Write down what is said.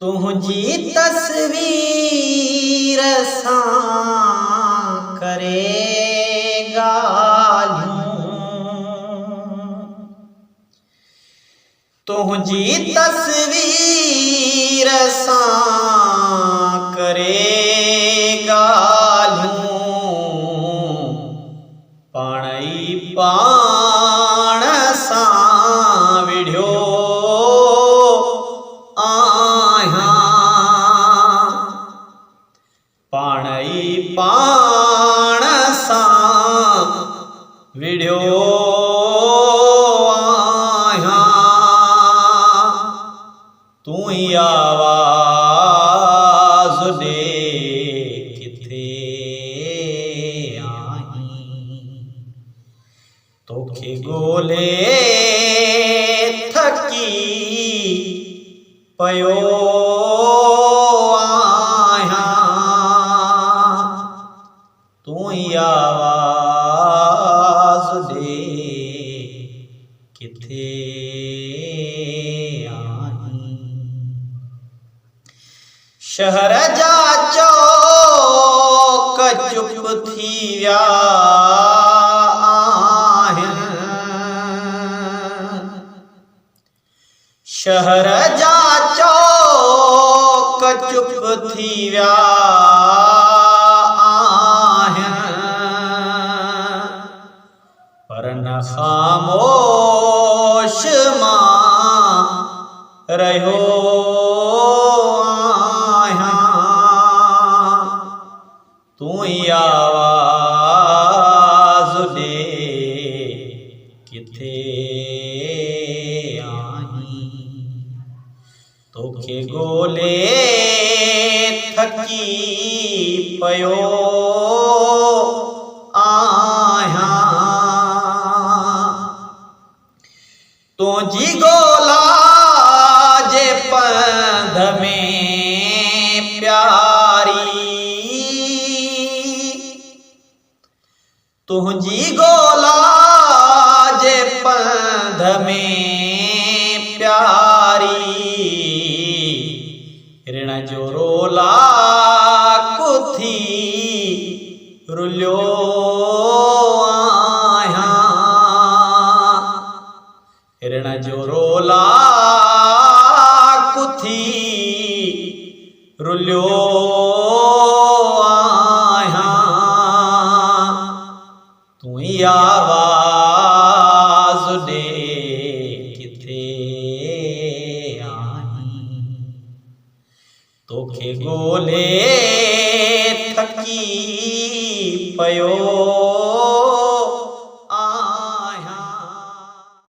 तुझी तस्वीर सां करेगा तुझी तस्वीर सां करेगा पाणई पाण सां विढ़ियो पाणई पाण सां विढ़ियो तू ही आवाज़ दे किथे आहीं तोखे गोले थकी पयो तू ही आवाज़ दे किथे आहीं शहर जा चौक चुप थी विया शहर जा चौक चुप थी विया पर न खामोश मां रहो तू ही आवाज़ दे किथे आहीं तोखे गोले थकी पयो तुझी गोला जे पंध में प्यारी तुझी गोला जे पंध में प्यारी ऋण जो रोला कुथी रुलियो ऋण जो रोला कुथी रुलियो तू ही आवाज़ दे किथे आहीं तोखे गोले थकी पयो